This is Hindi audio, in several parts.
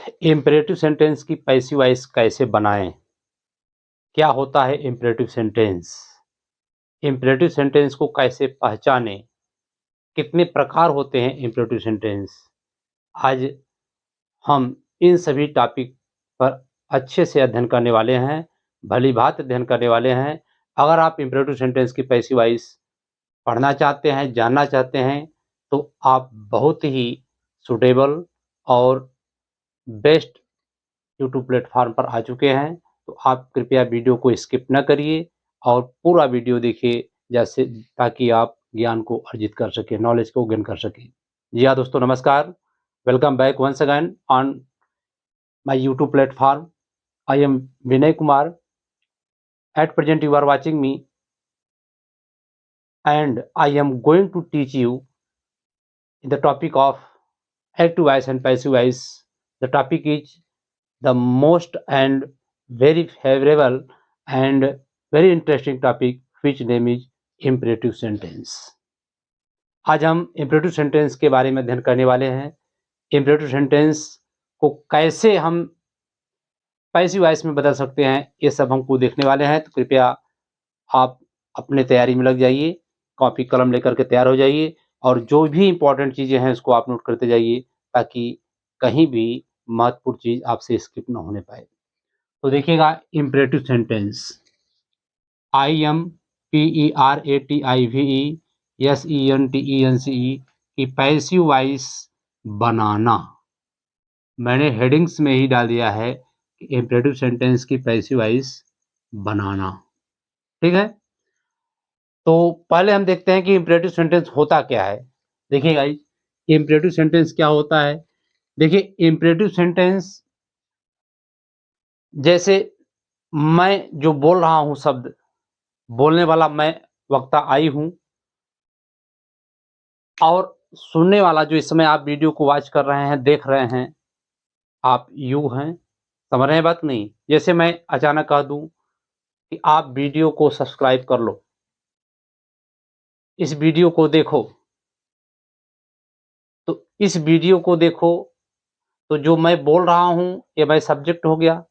इम्पेरेटिव सेंटेंस की पैसिव वॉइस कैसे बनाएं? क्या होता है इम्पेरेटिव सेंटेंस? इम्पेरेटिव सेंटेंस को कैसे पहचानें? कितने प्रकार होते हैं इम्पेरेटिव सेंटेंस? आज हम इन सभी टॉपिक पर अच्छे से अध्ययन करने वाले हैं, भली-भांति अध्ययन करने वाले हैं। अगर आप इम्पेरेटिव सेंटेंस की पैसिव वॉइस पढ़ना चाहते हैं, जानना चाहते हैं, तो आप बहुत ही सूटेबल और बेस्ट यूट्यूब प्लेटफॉर्म पर आ चुके हैं। तो आप कृपया वीडियो को स्किप न करिए और पूरा वीडियो देखिए, जैसे ताकि आप ज्ञान को अर्जित कर सकें, नॉलेज को गेन कर सकें। जी हाँ दोस्तों, नमस्कार। Welcome back once again on my YouTube platform. I am Vinay Kumar. At present you are watching me and I am going to teach you the topic of active voice and passive voice. The topic is the most and very favorable and very interesting topic, which name is imperative sentence. आज हम imperative sentence के बारे में अध्ययन करने वाले हैं। imperative sentence को कैसे हम पैसिव वॉइस में बदल सकते हैं, ये सब हमको देखने वाले हैं। तो कृपया आप अपने तैयारी में लग जाइए, कॉपी कलम लेकर के तैयार हो जाइए और जो भी इम्पोर्टेंट चीज़ें हैं उसको आप नोट करते जाइए, ताकि कहीं भी महत्वपूर्ण चीज़ आपसे स्किप ना होने पाए। तो देखिएगा, इम्पेरेटिव सेंटेंस IMPERATIVE की पैसिव वॉइस बनाना। मैंने हेडिंग्स में ही डाल दिया है कि इम्पेरेटिव सेंटेंस की पैसिव वॉइस बनाना। ठीक है, तो पहले हम देखते हैं कि इम्पेरेटिव सेंटेंस होता क्या है। देखिए गाइस, इम्पेरेटिव सेंटेंस क्या होता है। देखिए, इम्पेरेटिव सेंटेंस जैसे मैं जो बोल रहा हूं शब्द, बोलने वाला मैं वक्ता आई हूं और सुनने वाला जो इस समय आप वीडियो को वॉच कर रहे हैं, देख रहे हैं, आप यू हैं। समझ रहे हैं बात? नहीं, जैसे मैं अचानक कह दूं कि आप वीडियो को सब्सक्राइब कर लो, इस वीडियो को देखो, तो इस वीडियो को देखो, तो जो मैं बोल रहा हूं ये मैं सब्जेक्ट हो गया।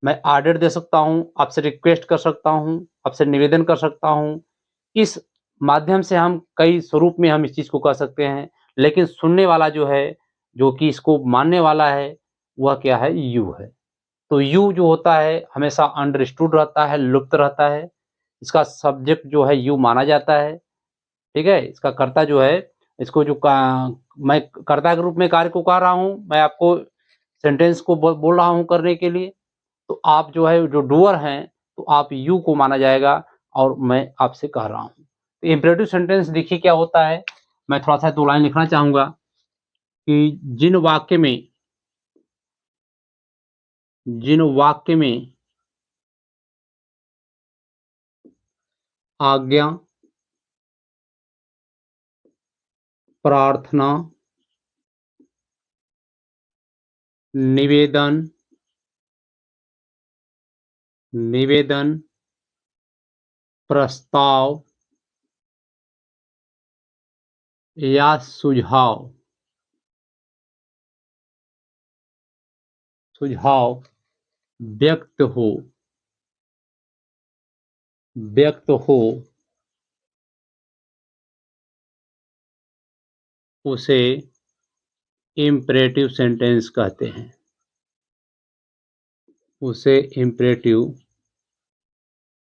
मैं ऑर्डर दे सकता हूं, आपसे रिक्वेस्ट कर सकता हूं, आपसे निवेदन कर सकता हूं। इस माध्यम से हम कई स्वरूप में हम इस चीज़ को कर सकते हैं। लेकिन सुनने वाला जो है, जो कि इसको मानने वाला है, वह क्या है? यू है। तो यू जो होता है हमेशा अंडरस्टूड रहता है, लुप्त रहता है। इसका सब्जेक्ट जो है यू माना जाता है। ठीक है, इसका कर्ता जो है, इसको जो मैं कर्ता के रूप में कार्य को कर रहा हूँ, मैं आपको सेंटेंस को बोल रहा हूँ करने के लिए, तो आप जो है जो डूअर हैं, तो आप यू को माना जाएगा और मैं आपसे कह रहा हूँ। तो इम्पेरेटिव सेंटेंस देखिए क्या होता है। मैं थोड़ा सा 2 लाइन लिखना चाहूंगा कि जिन वाक्य में आज्ञा, प्रार्थना, निवेदन, प्रस्ताव या सुझाव व्यक्त हो उसे इम्पेरेटिव सेंटेंस कहते हैं। उसे इम्पेरेटिव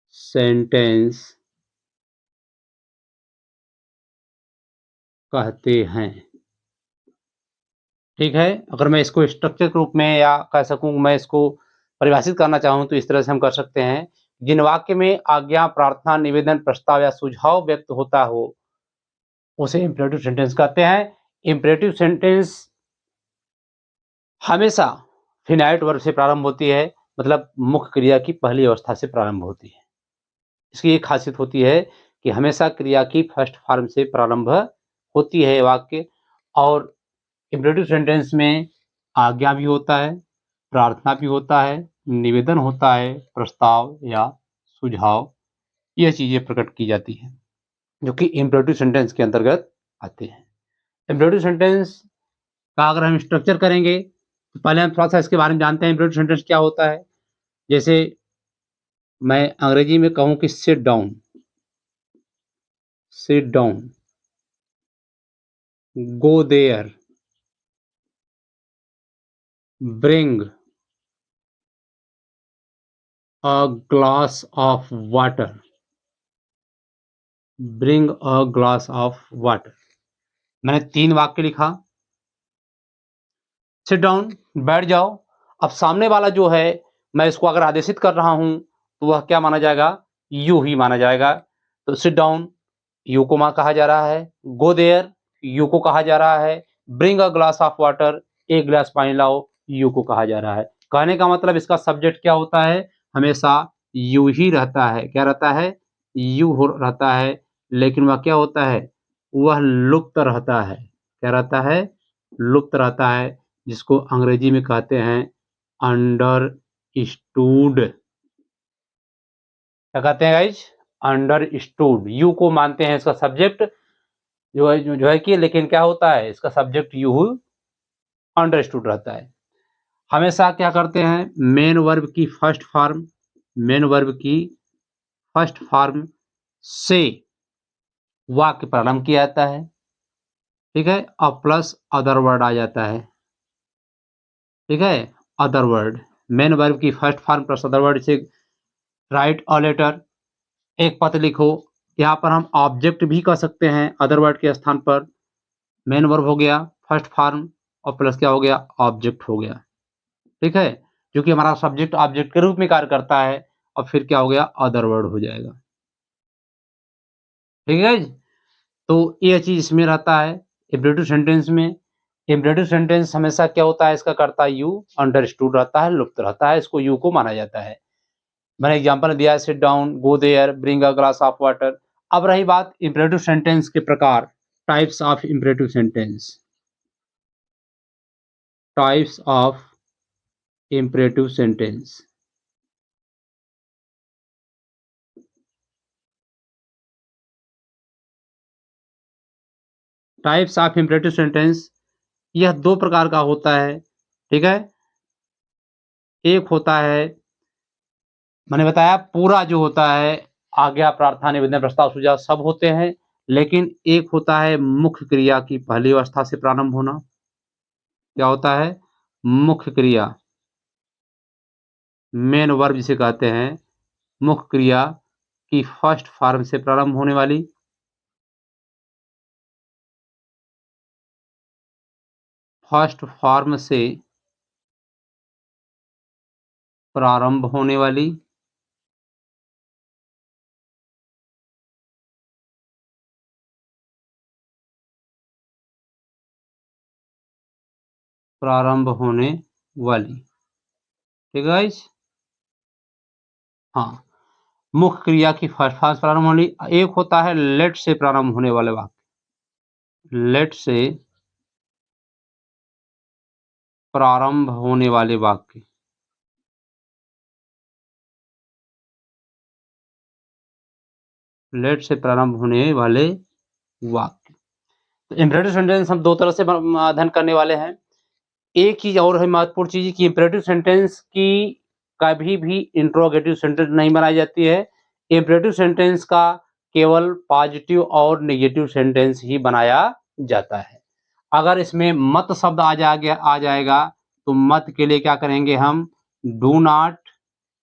सेंटेंस कहते हैं। ठीक है, अगर मैं इसको स्ट्रक्चर के रूप में या कह सकूं, मैं इसको परिभाषित करना चाहूं, तो इस तरह से हम कर सकते हैं। जिन वाक्य में आज्ञा, प्रार्थना, निवेदन, प्रस्ताव या सुझाव व्यक्त होता हो उसे इम्पेरेटिव सेंटेंस कहते हैं। इम्पेरेटिव सेंटेंस हमेशा फिनाइट वर्ब से प्रारंभ होती है, मतलब मुख्य क्रिया की पहली अवस्था से प्रारंभ होती है। इसकी एक खासियत होती है कि हमेशा क्रिया की फर्स्ट फॉर्म से प्रारंभ होती है वाक्य। और इम्पेरेटिव सेंटेंस में आज्ञा भी होता है, प्रार्थना भी होता है, निवेदन होता है, प्रस्ताव या सुझाव, यह चीजें प्रकट की जाती हैं जो कि इम्पेरेटिव सेंटेंस के अंतर्गत आते हैं। इम्पेरेटिव सेंटेंस का अगर हम स्ट्रक्चर करेंगे पहले हम थोड़ा सा इसके बारे में जानते हैं इम्परेटिव सेंटेंस क्या होता है। जैसे मैं अंग्रेजी में कहूं कि sit down, sit down, go there, bring a glass of water, bring a glass of water. मैंने 3 वाक्य लिखा। सिट डाउन, बैठ जाओ। अब सामने वाला जो है, मैं इसको अगर आदेशित कर रहा हूं तो वह क्या माना जाएगा? यू ही माना जाएगा। तो सिट डाउन यू को कहा जा रहा है, गो देयर यू को कहा जा रहा है, bring a glass of water एक गिलास पानी लाओ यू को कहा जा रहा है। कहने का मतलब इसका सब्जेक्ट क्या होता है? हमेशा यू ही रहता है। क्या रहता है? यू रहता है। लेकिन वह क्या होता है? वह लुप्त रहता है। क्या रहता है? लुप्त रहता है, जिसको अंग्रेजी में कहते हैं अंडरस्टूड। क्या कहते हैं गाइज? अंडरस्टूड। यू को मानते हैं इसका सब्जेक्ट जो है कि, लेकिन क्या होता है इसका सब्जेक्ट यू अंडरस्टूड रहता है। हमेशा क्या करते हैं? मेन वर्ब की फर्स्ट फॉर्म, मेन वर्ब की फर्स्ट फॉर्म से वाक्य प्रारंभ किया जाता है। ठीक है, और प्लस अदर वर्ड आ जाता है। ठीक है, अदर वर्ड, मेन वर्ब की first form plus other word से राइट अ लेटर, एक पत्र लिखो। यहाँ पर हम ऑब्जेक्ट भी कह सकते हैं अदर वर्ड के स्थान पर। मेन वर्ब हो गया फर्स्ट फॉर्म और प्लस क्या हो गया? ऑब्जेक्ट हो गया। ठीक है, जो कि हमारा सब्जेक्ट ऑब्जेक्ट के रूप में कार्य करता है। और फिर क्या हो गया? अदर वर्ड हो जाएगा। ठीक है, तो ये चीज इसमें रहता है इम्परेटिव सेंटेंस में। इम्परेटिव सेंटेंस हमेशा क्या होता है? इसका कर्ता यू अंडरस्टूड रहता है, लुप्त रहता है, इसको यू को माना जाता है। मैंने एग्जांपल दिया है, sit down, go there, bring a glass of water. अब रही बात इम्परेटिव सेंटेंस के प्रकार, types of imperative sentence, types of imperative sentence. Types of imperative sentence, यह 2 प्रकार का होता है। ठीक है, एक होता है, मैंने बताया पूरा जो होता है आज्ञा, प्रार्थना, निवेदन, प्रस्ताव, सुझाव सब होते हैं। लेकिन एक होता है मुख्य क्रिया की पहली अवस्था से प्रारंभ होना। क्या होता है? मुख्य क्रिया, मेन वर्ब जिसे कहते हैं, मुख्य क्रिया की फर्स्ट फॉर्म से प्रारंभ होने वाली, फर्स्ट फॉर्म से प्रारंभ होने वाली, प्रारंभ होने वाली। ठीक है गाइस? हाँ, मुख्य क्रिया की फर्स्ट फॉर्म से प्रारंभ होने वाली। एक होता है लेट से प्रारंभ होने वाले वाक्य, लेट से प्रारंभ होने वाले वाक्य, लेट से प्रारंभ होने वाले वाक्य। तो इम्परेटिव सेंटेंस हम 2 तरह से अध्ययन करने वाले हैं। एक चीज और है महत्वपूर्ण चीज कि इम्परेटिव सेंटेंस की कभी भी इंट्रोगेटिव सेंटेंस नहीं बनाई जाती है। इम्परेटिव सेंटेंस का केवल पॉजिटिव और नेगेटिव सेंटेंस ही बनाया जाता है। अगर इसमें मत शब्द आ जाएगा तो मत के लिए क्या करेंगे हम? डू नॉट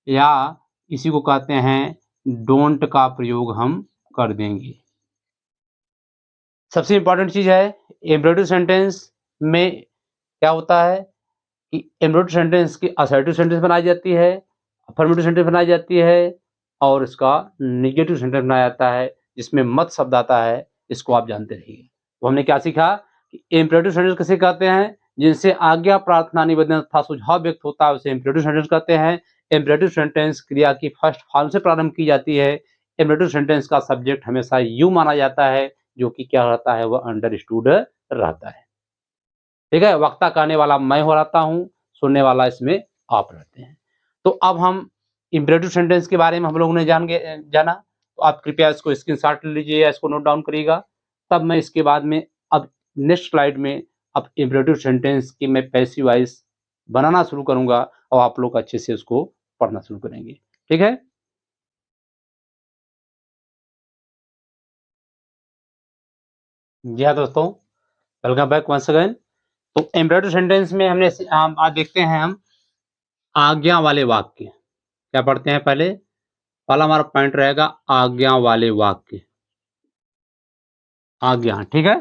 या इसी को कहते हैं डोंट का प्रयोग हम कर देंगे। सबसे इंपॉर्टेंट चीज है इम्परेटिव सेंटेंस में क्या होता है कि इम्परेटिव सेंटेंस की असर्टिव सेंटेंस बनाई जाती है, अफर्मेटिव सेंटेंस बनाई जाती है और इसका नेगेटिव सेंटेंस बनाया जाता है जिसमें मत शब्द आता है। इसको आप जानते रहिए। तो हमने क्या सीखा कि इम्परेटिव सेंटेंस किसे कहते हैं? जिनसे आज्ञा, प्रार्थना, निवेदन तथा सुझाव व्यक्त होता है उसे इम्परेटिव सेंटेंस कहते हैं। इम्परेटिव सेंटेंस क्रिया की फर्स्ट फॉर्म से प्रारंभ की जाती है। इम्परेटिव सेंटेंस का सब्जेक्ट हमेशा यू माना जाता है, जो कि क्या रहता है? वह अंडरस्टूड रहता है। ठीक है, वक्ता कहने वाला मैं हो रहता हूँ, सुनने वाला इसमें आप रहते हैं। तो अब हम इम्परेटिव सेंटेंस के बारे में हम लोगों ने जाना। तो आप कृपया इसको स्क्रीनशॉट ले लीजिए या इसको नोट डाउन करिएगा। तब मैं इसके बाद में अब नेक्स्ट स्लाइड में अब इम्परेटिव सेंटेंस की मैं पैसिव वॉइस बनाना शुरू करूंगा और आप लोग अच्छे से उसको पढ़ना शुरू करेंगे। ठीक है, जी हाँ दोस्तों, वेलकम बैक वंस अगेन। तो इम्परेटिव सेंटेंस में हमने आज देखते हैं हम आज्ञा वाले वाक्य। क्या पढ़ते हैं पहले? पहला हमारा पॉइंट रहेगा आज्ञा वाले वाक्य। आज्ञा, ठीक है,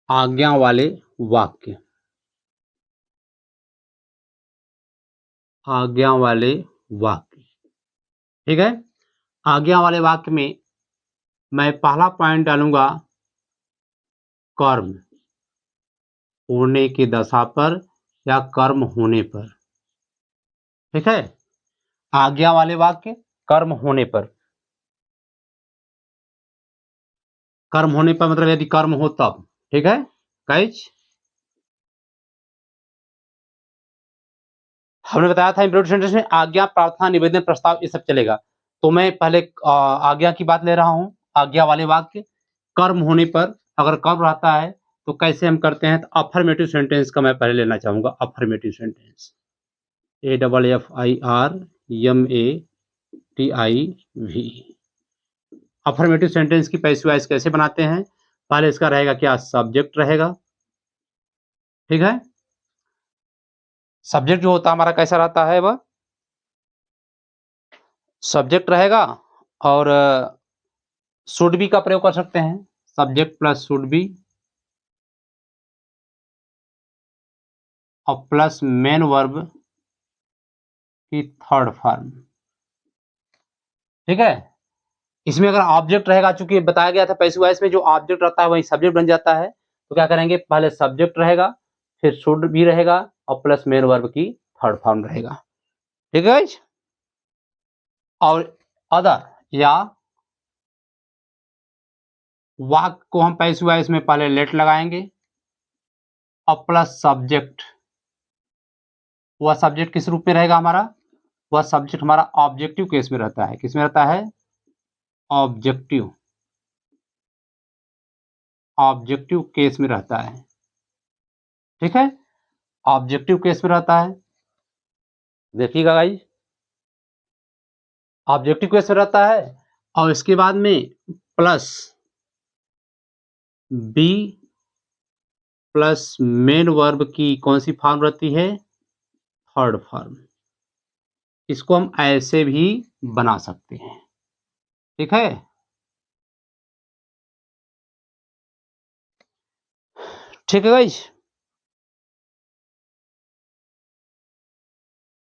आज्ञा वाले वाक्य, आज्ञा वाले वाक्य, ठीक है। आज्ञा वाले वाक्य में मैं पहला पॉइंट डालूंगा कर्म होने की दशा पर या कर्म होने पर। ठीक है, आज्ञा वाले वाक्य कर्म होने पर। कर्म होने पर मतलब यदि कर्म हो तब। ठीक है गाइस, हमने बताया था इम्परेटिव सेंटेंस में आज्ञा, प्रार्थना, निवेदन, प्रस्ताव ये सब चलेगा। तो मैं पहले आज्ञा की बात ले रहा हूं। आज्ञा वाले वाक्य कर्म होने पर, अगर कर्म रहता है तो कैसे हम करते हैं? तो अफर्मेटिव सेंटेंस का मैं पहले लेना चाहूंगा। Affirmative sentence, AFFIRMATIV। Affirmative sentence की पैसिव वॉइस कैसे बनाते हैं? पहले इसका रहेगा क्या? सब्जेक्ट रहेगा। ठीक है, सब्जेक्ट जो होता है हमारा कैसा रहता है? वह सब्जेक्ट रहेगा और शुड बी का प्रयोग कर सकते हैं। सब्जेक्ट प्लस शुड बी और प्लस मेन वर्ब की थर्ड फॉर्म। ठीक है, इसमें अगर ऑब्जेक्ट रहेगा, चूंकि बताया गया था पैसिव वॉइस में जो ऑब्जेक्ट रहता है वही सब्जेक्ट बन जाता है। तो क्या करेंगे? पहले सब्जेक्ट रहेगा, फिर शुड भी रहेगा और प्लस मेन वर्ब की थर्ड फॉर्म रहेगा। ठीक है, और अदर या वाक्य को हम पैसिव वॉइस में पहले लेट लगाएंगे और प्लस सब्जेक्ट। वह सब्जेक्ट किस रूप में रहेगा हमारा? वह सब्जेक्ट हमारा ऑब्जेक्टिव केस में रहता है। किस में रहता है? ऑब्जेक्टिव, ऑब्जेक्टिव केस में रहता है। ठीक है, ऑब्जेक्टिव केस में रहता है। देखिएगा गाइस, ऑब्जेक्टिव केस में रहता है और इसके बाद में plus be plus main verb की कौन सी फॉर्म रहती है? Third form. इसको हम ऐसे भी बना सकते हैं। ठीक है, ठीक है गाइस।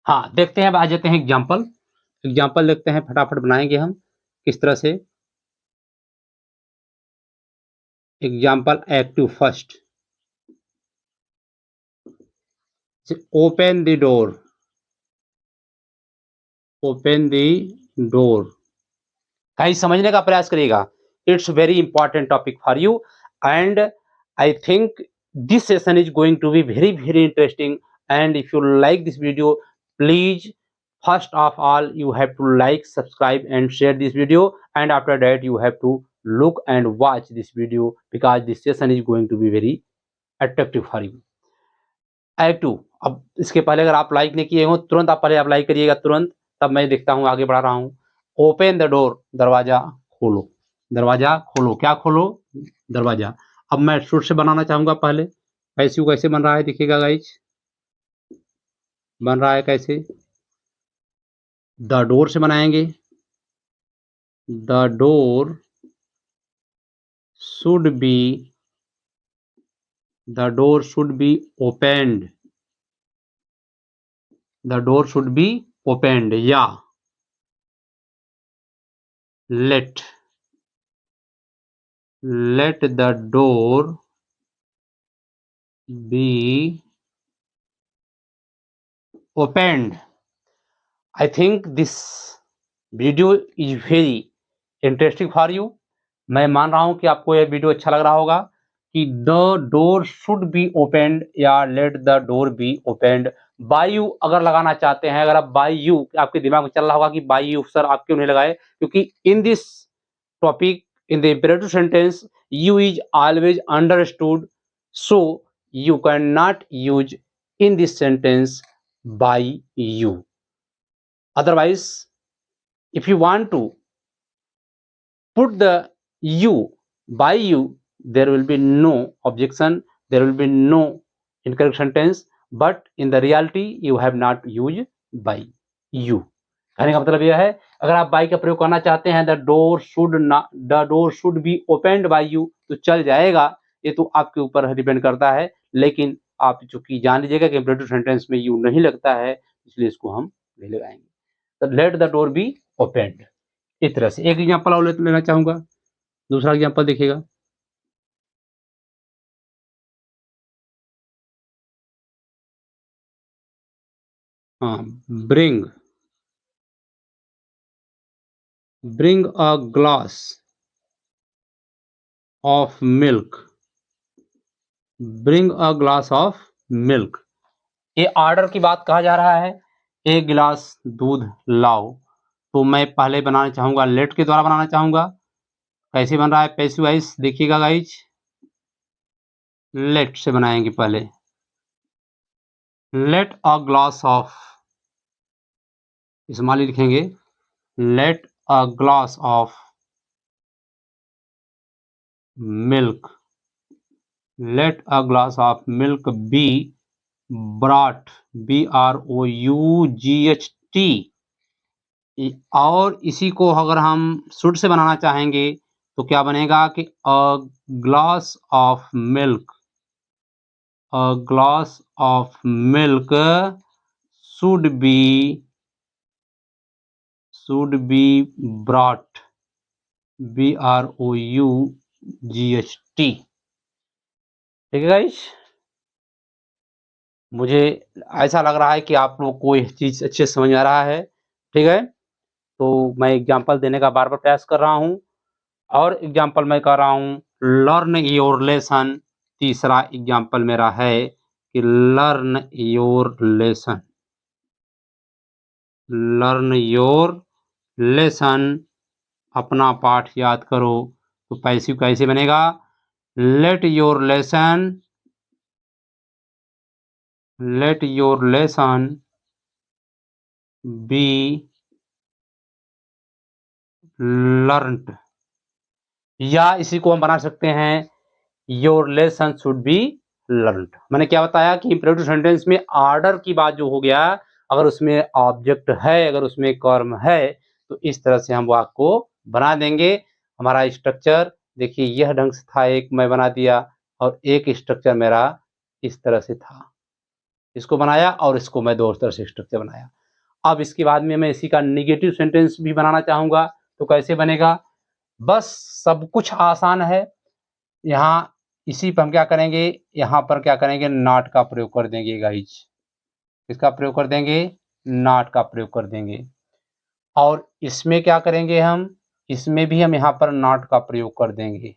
हाँ, देखते हैं, अब आ जाते हैं एग्जाम्पल। एग्जाम्पल देखते हैं, फटाफट बनाएंगे हम किस तरह से। Example active first, open the door, open the door. Guys समझने का प्रयास करिएगा, it's very important topic for you and I think this session is going to be very interesting, and if you like this video, please first of all you have to like, subscribe and share this video, and after that you have to look and watch this video because this session is going to be very attractive for you. Act 2, अब इसके पहले अगर आप लाइक नहीं किए हो तुरंत आप पहले आप लाइक करिएगा तुरंत, तब मैं देखता हूँ आगे बढ़ा रहा हूँ। ओपन द डोर, दरवाजा खोलो, दरवाजा खोलो। क्या खोलो? दरवाजा। अब मैं शुरू से बनाना चाहूंगा पहले। कैसे बन रहा है देखिएगा गाइज, बन रहा है कैसे? द डोर से बनाएंगे। The door should be, the door should be opened, the door should be opened, या let the door be opened. I think this video is very interesting for you. मैं मान रहा हूं कि आपको यह वीडियो अच्छा लग रहा होगा कि the door should be opened या let the door be opened. By you अगर लगाना चाहते हैं, अगर आप बाय यू, आपके दिमाग में चल रहा होगा कि बाय यू सर आप क्यों नहीं लगाए? क्योंकि in this topic, in the imperative sentence, you is always understood, so you cannot use in this sentence by you. Otherwise, if you want to put the you by you, there will be no objection, there will be no incorrect sentence, but in the reality you have not used by you. कहने का मतलब यह है, अगर आप बाई का प्रयोग करना चाहते हैं, the door should be opened by you, तो चल जाएगा, ये तो आपके ऊपर डिपेंड करता है, लेकिन आप चूंकि जान लीजिएगा कि इंपेरेटिव सेंटेंस में यू नहीं लगता है, इसलिए इसको हम नहीं लगाएंगे। तो late the door B opened, इस तरह से। एक एग्जाम्पल और लेना चाहूंगा, दूसरा एग्जाम्पल देखिएगा। हाँ, bring a glass of milk, bring a glass of milk, ये ऑर्डर की बात कहा जा रहा है, एक गिलास दूध लाओ। तो मैं पहले बनाना चाहूंगा, लेट के द्वारा बनाना चाहूंगा। कैसे बन रहा है पैसिव वॉइस, देखिएगा गाइज, लेट से बनाएंगे पहले। Let a glass of, small लिखेंगे, let a glass of milk, let a glass of milk be brought, BROUGHT। और इसी को अगर हम शुड से बनाना चाहेंगे तो क्या बनेगा कि a glass of milk, a glass of milk should be brought, BROUGHT। ठीक है गाइस, मुझे ऐसा लग रहा है कि आप लोग को यह चीज अच्छे से समझ आ रहा है। ठीक है, तो मैं एग्जांपल देने का बार बार प्रयास कर रहा हूं, और एग्जांपल मैं कर रहा हूं, लर्न योर लेसन। तीसरा एग्जांपल मेरा है कि learn your lesson, learn your lesson, अपना पाठ याद करो। तो पैसिव कैसे बनेगा, let your lesson, let your lesson B learned, या इसी को हम बना सकते हैं, your lesson should be learned. मैंने क्या बताया कि इंपेरेटिव सेंटेंस में ऑर्डर की बात जो हो गया, अगर उसमें ऑब्जेक्ट है, अगर उसमें कर्म है, तो इस तरह से हम वाक्य को बना देंगे। हमारा स्ट्रक्चर देखिए यह ढंग से था, एक मैं बना दिया, और एक स्ट्रक्चर मेरा इस तरह से था, इसको बनाया और इसको मैं दो तरह से स्ट्रक्चर बनाया। अब इसके बाद में मैं इसी का निगेटिव सेंटेंस भी बनाना चाहूंगा, तो कैसे बनेगा, बस सब कुछ आसान है। यहाँ इसी पर हम क्या करेंगे, यहाँ पर क्या करेंगे, नॉट का प्रयोग कर देंगे गाइज। किसका प्रयोग कर देंगे, नॉट का प्रयोग कर देंगे। और इसमें क्या करेंगे हम, इसमें भी हम यहाँ पर नॉट का प्रयोग कर देंगे।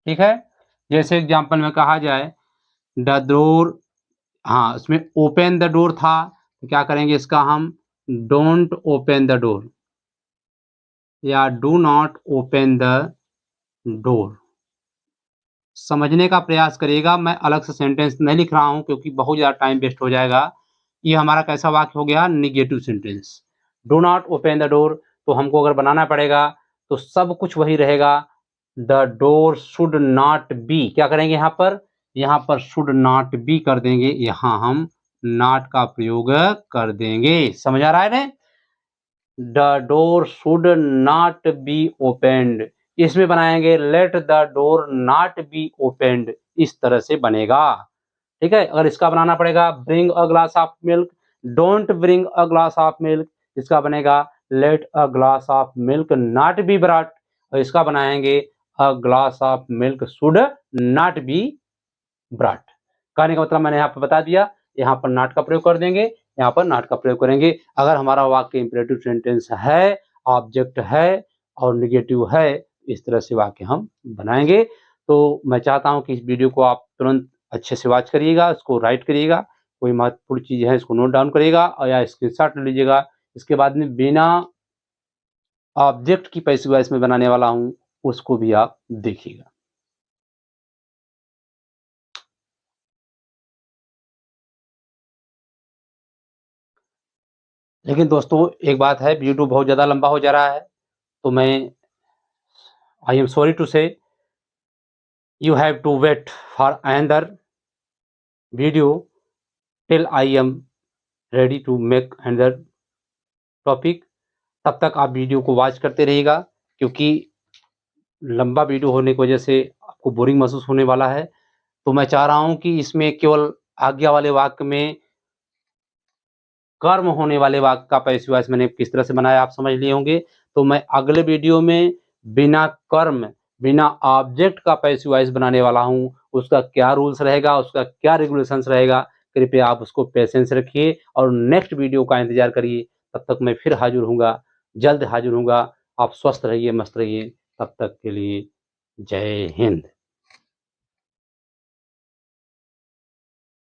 ठीक है, जैसे एग्जांपल में कहा जाए द डोर, हाँ उसमें ओपन द डोर था, तो क्या करेंगे इसका हम, डोंट ओपन द डोर, या do not open the door. समझने का प्रयास करिएगा, मैं अलग से सेंटेंस नहीं लिख रहा हूं क्योंकि बहुत ज़्यादा टाइम वेस्ट हो जाएगा। ये हमारा कैसा वाक्य हो गया, negative sentence. Do not open the door, तो हमको अगर बनाना पड़ेगा तो सब कुछ वही रहेगा, the door should not B, क्या करेंगे यहाँ पर शुड नॉट बी कर देंगे, यहाँ हम नॉट का प्रयोग कर देंगे। समझ आ रहा है ना, the door should not be opened, इसमें बनाएंगे late the door not be opened, इस तरह से बनेगा। ठीक है, अगर इसका बनाना पड़ेगा, bring a glass of milk, don't bring a glass of milk, इसका बनेगा let a glass of milk not be brought, और इसका बनाएंगे a glass of milk should not be brought. कहने का मतलब मैंने यहाँ पर बता दिया, यहाँ पर नॉट का प्रयोग कर देंगे, यहाँ पर नॉट का प्रयोग करेंगे। अगर हमारा वाक्य इंपेरेटिव सेंटेंस है, ऑब्जेक्ट है और निगेटिव है, इस तरह से वाक्य हम बनाएंगे। तो मैं चाहता हूं कि इस वीडियो को आप तुरंत अच्छे से वॉच करिएगा, इसको राइट करिएगा, कोई महत्वपूर्ण चीज़ है इसको नोट डाउन करिएगा और या स्क्रीनशॉट ले लीजिएगा। इसके बाद में बिना ऑब्जेक्ट की पैसिव वॉइस में बनाने वाला हूँ, उसको भी आप देखिएगा। लेकिन दोस्तों एक बात है, वीडियो बहुत ज़्यादा लंबा हो जा रहा है, तो मैं I am sorry to say you have to wait for another video till I am ready to make another topic. तब तक आप वीडियो को वॉच करते रहिएगा, क्योंकि लंबा वीडियो होने की वजह से आपको बोरिंग महसूस होने वाला है। तो मैं चाह रहा हूँ कि इसमें केवल आज्ञा वाले वाक्य में कर्म होने वाले वाक्य का पैसिव वॉइस मैंने किस तरह से बनाया आप समझ लिए होंगे। तो मैं अगले वीडियो में बिना कर्म, बिना ऑब्जेक्ट का पैसिव वॉइस बनाने वाला हूँ। उसका क्या रूल्स रहेगा, उसका क्या रेगुलेशंस रहेगा, कृपया आप उसको पेशेंस रखिए और नेक्स्ट वीडियो का इंतजार करिए। तब तक मैं फिर हाजिर होऊँगा, जल्द हाजिर होऊँगा। आप स्वस्थ रहिए, मस्त रहिए। तब तक के लिए जय हिंद।